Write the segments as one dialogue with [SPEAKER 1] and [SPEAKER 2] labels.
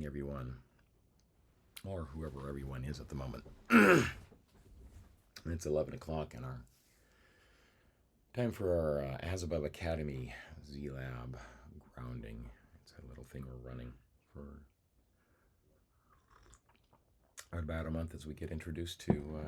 [SPEAKER 1] everyone, or whoever everyone is at the moment. It's 11 o'clock and our time for our As Above Academy Z-Lab grounding. It's a little thing we're running for about a month as we get introduced to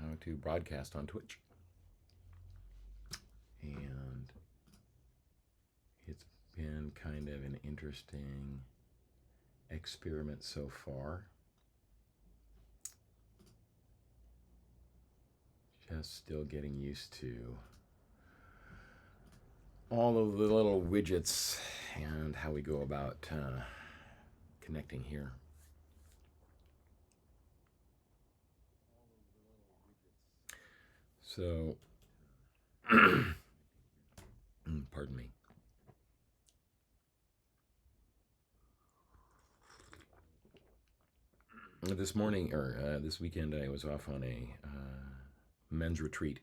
[SPEAKER 1] how to broadcast on Twitch. And it's been kind of an interesting experiment so far. Just still getting used to all of the little widgets and how we go about connecting here. So, pardon me. This morning, or this weekend, I was off on a men's retreat.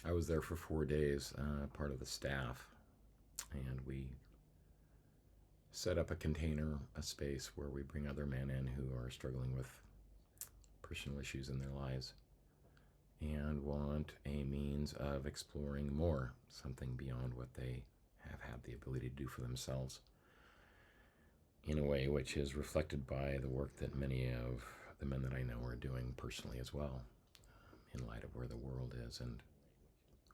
[SPEAKER 1] I was there for 4 days, part of the staff, and we set up a container, a space where we bring other men in who are struggling with personal issues in their lives and want a means of exploring more, something beyond what they have had the ability to do for themselves, in a way which is reflected by the work that many of the men that I know are doing personally as well, in light of where the world is and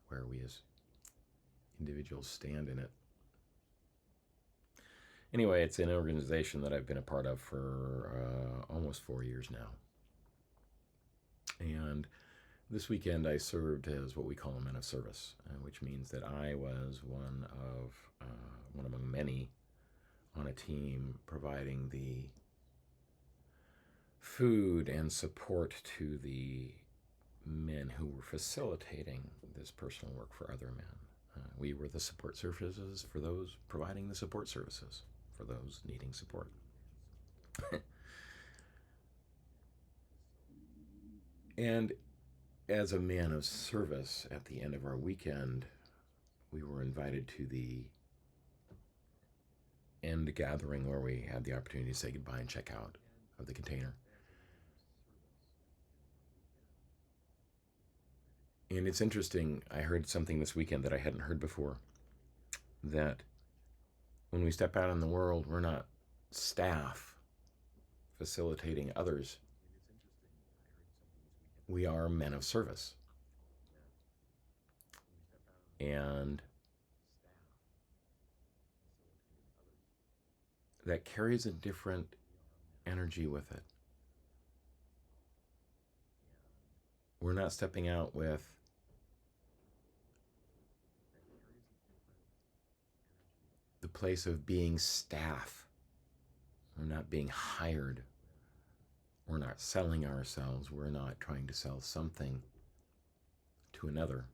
[SPEAKER 1] where we as individuals stand in it. Anyway, it's an organization that I've been a part of for almost 4 years now. And this weekend I served as what we call a men of service, which means that I was one among many on a team providing the food and support to the men who were facilitating this personal work for other men. We were the support services for those providing the support services for those needing support. And as a man of service, at the end of our weekend, we were invited to the end gathering where we had the opportunity to say goodbye and check out of the container. And it's interesting, I heard something this weekend that I hadn't heard before, that when we step out in the world, we're not staff facilitating others. We are men of service. And that carries a different energy with it. We're not stepping out with the place of being staff. We're not being hired. We're not selling ourselves. We're not trying to sell something to another.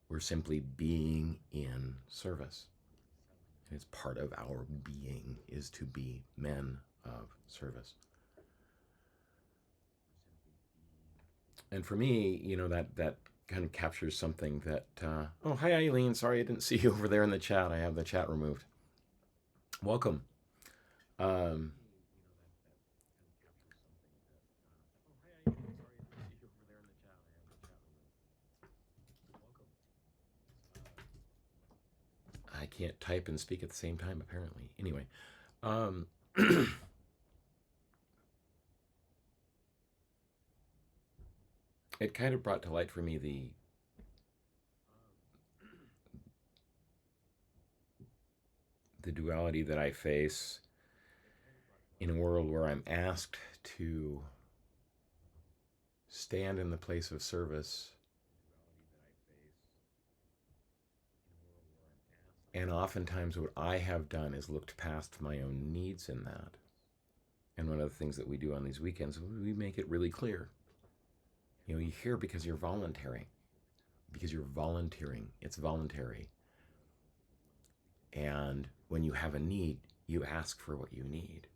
[SPEAKER 1] We're simply being in service. And it's part of our being is to be men of service. And for me, that kind of captures something that, oh, hi, Eileen. Sorry I didn't see you over there in the chat. I have the chat removed. Welcome. I can't type and speak at the same time, apparently. Anyway, it kind of brought to light for me the duality that I face in a world where I'm asked to stand in the place of service, and oftentimes what I have done is looked past my own needs in that. And one of the things that we do on these weekends, we make it really clear. You're here because you're volunteering. Because you're volunteering. It's voluntary. And when you have a need, you ask for what you need.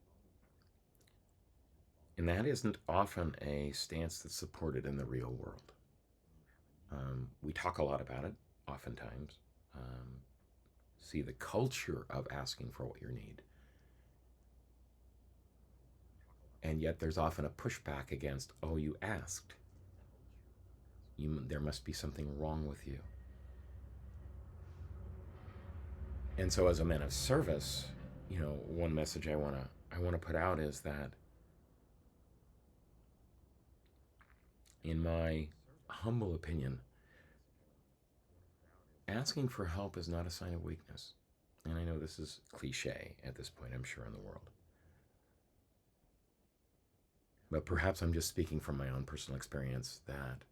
[SPEAKER 1] And that isn't often a stance that's supported in the real world. We talk a lot about it, oftentimes. see the culture of asking for what you need. And yet there's often a pushback against, oh, you asked. There must be something wrong with you. And so as a man of service, one message I want to put out is that in my humble opinion, asking for help is not a sign of weakness. And I know this is cliche at this point, I'm sure, in the world. But perhaps I'm just speaking from my own personal experience that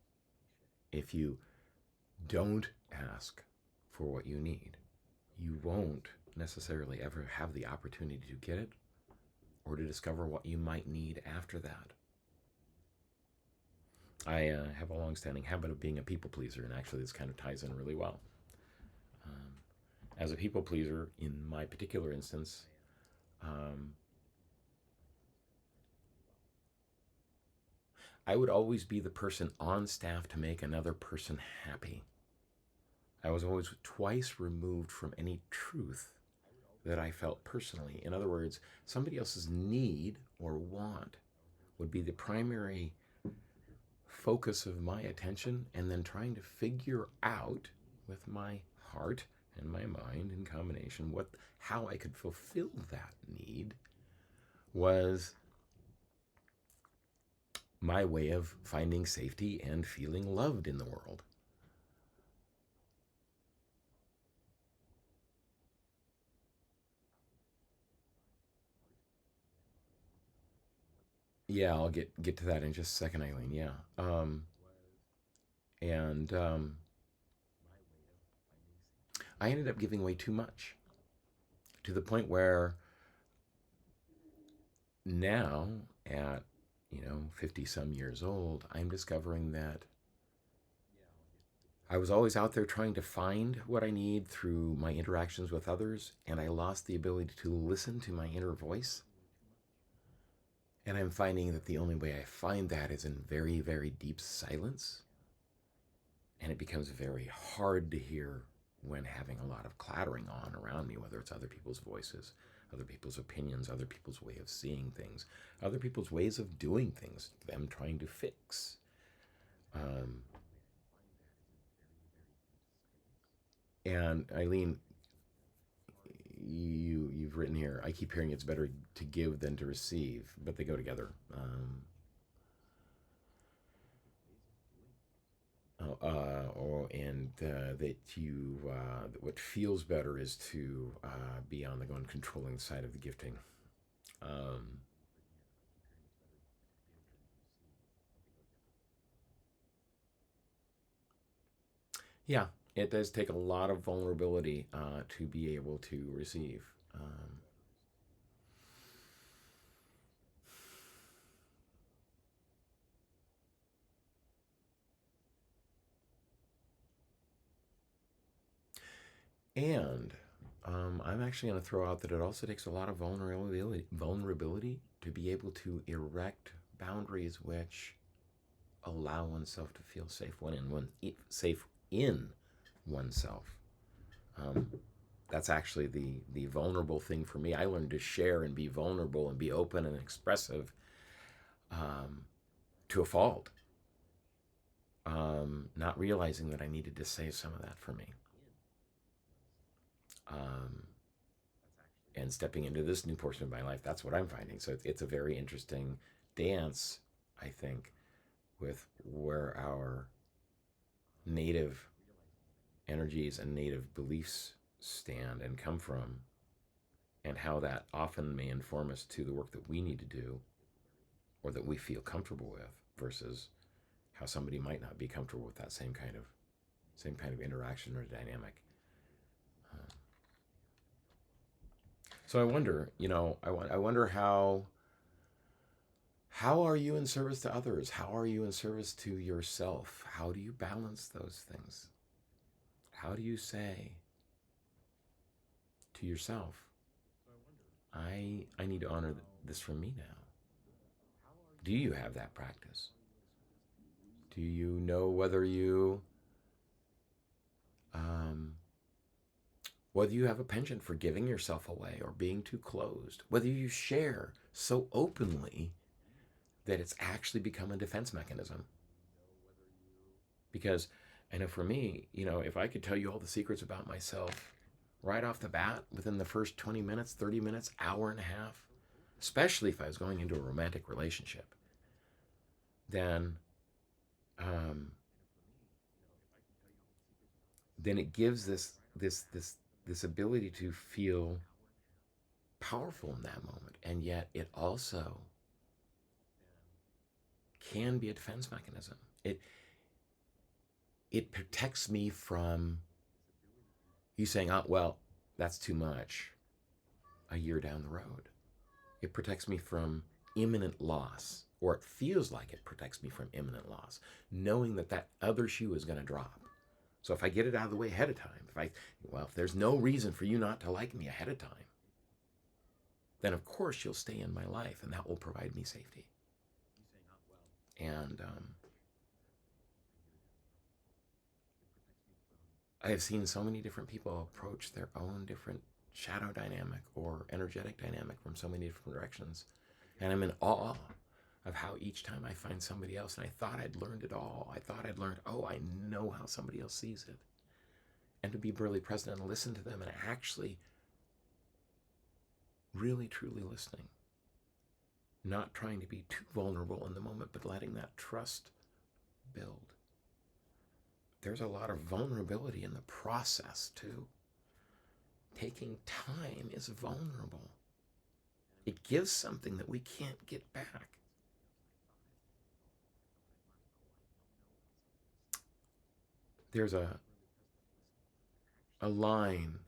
[SPEAKER 1] if you don't ask for what you need, you won't necessarily ever have the opportunity to get it or to discover what you might need after that. I have a long-standing habit of being a people pleaser, and actually this kind of ties in really well. As a people pleaser, in my particular instance, I would always be the person on staff to make another person happy. I was always twice removed from any truth that I felt personally. In other words, somebody else's need or want would be the primary focus of my attention, and then trying to figure out with my heart and my mind in combination how I could fulfill that need was my way of finding safety and feeling loved in the world. Yeah, I'll get to that in just a second, Eileen. Yeah. And I ended up giving away too much to the point where now at 50 some years old, I'm discovering that I was always out there trying to find what I need through my interactions with others, and I lost the ability to listen to my inner voice. And I'm finding that the only way I find that is in very, very deep silence. And it becomes very hard to hear when having a lot of clattering on around me, whether it's other people's voices, other people's opinions, other people's way of seeing things, other people's ways of doing things, them trying to fix. And Eileen, you've written here, I keep hearing it's better to give than to receive, but they go together. That what feels better is to be on the go and controlling side of the gifting. Um, yeah, it does take a lot of vulnerability to be able to receive. And I'm actually going to throw out that it also takes a lot of vulnerability to be able to erect boundaries which allow oneself to feel safe in oneself. That's actually the vulnerable thing for me. I learned to share and be vulnerable and be open and expressive to a fault, not realizing that I needed to save some of that for me. And stepping into this new portion of my life, that's what I'm finding. So it's a very interesting dance, I think, with where our native energies and native beliefs stand and come from, and how that often may inform us to the work that we need to do or that we feel comfortable with, versus how somebody might not be comfortable with that same kind of interaction or dynamic. So I wonder, I wonder how are you in service to others? How are you in service to yourself? How do you balance those things? How do you say to yourself, I need to honor this from me now? Do you have that practice? Do you know whether you whether you have a penchant for giving yourself away or being too closed, whether you share so openly that it's actually become a defense mechanism. Because I know for me, if I could tell you all the secrets about myself right off the bat within the first 20 minutes, 30 minutes, hour and a half, especially if I was going into a romantic relationship, then um, then it gives this ability to feel powerful in that moment, and yet it also can be a defense mechanism. It protects me from you saying, "Oh, well, that's too much," a year down the road. It protects me from imminent loss, or it feels like it protects me from imminent loss, knowing that that other shoe is going to drop. So if I get it out of the way ahead of time, if there's no reason for you not to like me ahead of time, then of course you'll stay in my life, and that will provide me safety. And I have seen so many different people approach their own different shadow dynamic or energetic dynamic from so many different directions. And I'm in awe of how each time I find somebody else, and I thought I'd learned it all. I thought I'd learned, I know how somebody else sees it. And to be really present and listen to them and actually really truly listening. Not trying to be too vulnerable in the moment, but letting that trust build. There's a lot of vulnerability in the process too. Taking time is vulnerable. It gives something that we can't get back. There's a line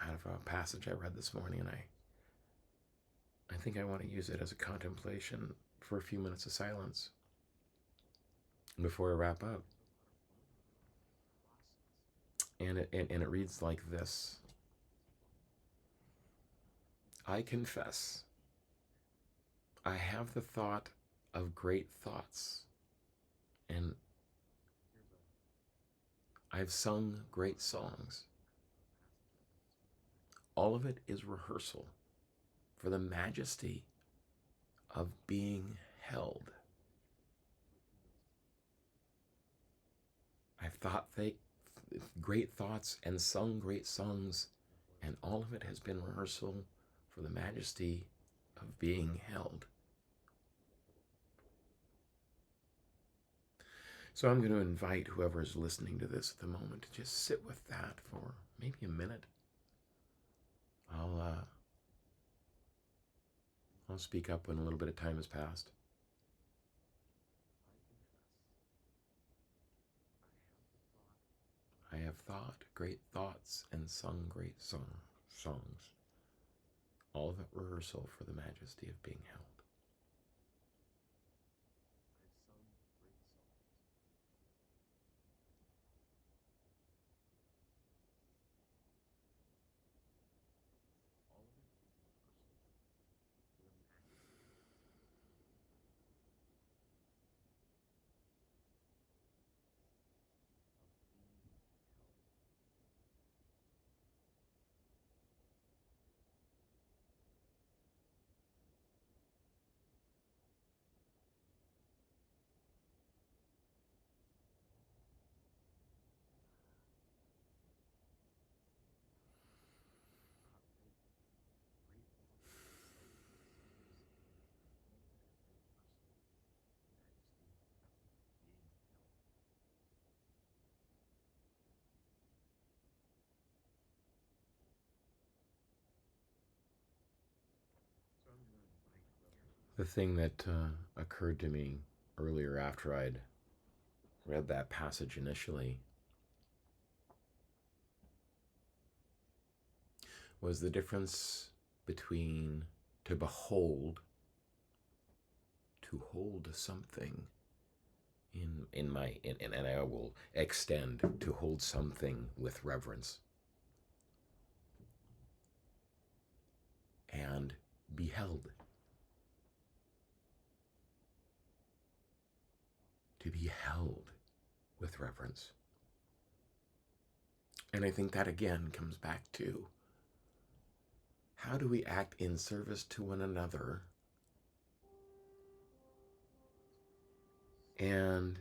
[SPEAKER 1] out of a passage I read this morning, and I think I want to use it as a contemplation for a few minutes of silence before I wrap up. And it reads like this: I confess, I have the thought of great thoughts, and I've sung great songs. All of it is rehearsal for the majesty of being held. I've thought great thoughts and sung great songs, and all of it has been rehearsal for the majesty of being held. So I'm going to invite whoever is listening to this at the moment to just sit with that for maybe a minute. I'll speak up when a little bit of time has passed. I have thought great thoughts and sung great songs. All of it rehearsal for the majesty of being held. The thing that occurred to me earlier after I'd read that passage initially was the difference between to behold, to hold something and I will extend to hold something with reverence, and be held. To be held with reverence. And I think that again comes back to how do we act in service to one another, and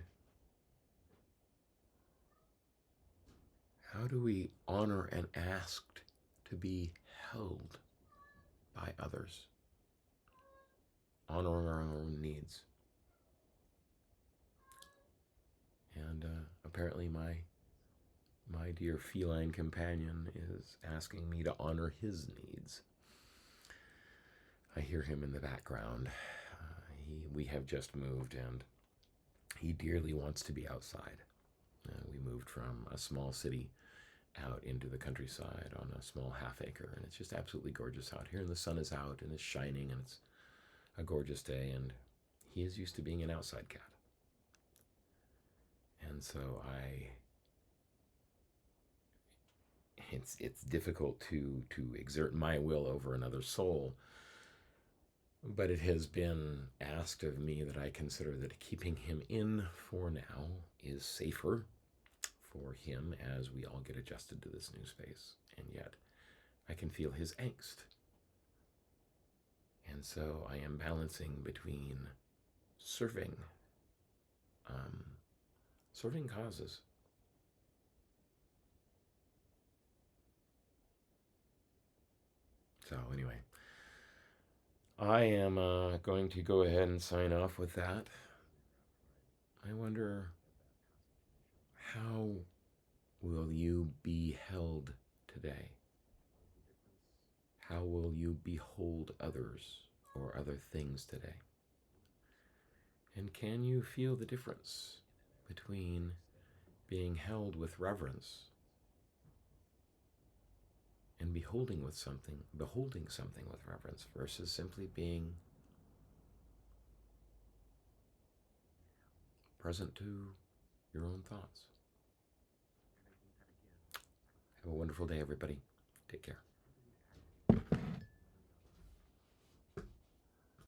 [SPEAKER 1] how do we honor and ask to be held by others, honoring our own needs. And apparently my dear feline companion is asking me to honor his needs. I hear him in the background. We have just moved, and he dearly wants to be outside. We moved from a small city out into the countryside on a small half acre, and it's just absolutely gorgeous out here. And the sun is out and it's shining, and it's a gorgeous day. And he is used to being an outside cat, and so it's difficult to exert my will over another soul. But it has been asked of me that I consider that keeping him in for now is safer for him as we all get adjusted to this new space. And yet, I can feel his angst. And so I am balancing between serving, serving causes. So anyway, I am going to go ahead and sign off with that. I wonder, how will you be held today? How will you behold others or other things today? And can you feel the difference between being held with reverence and beholding something with reverence versus simply being present to your own thoughts? Have a wonderful day, everybody. Take care.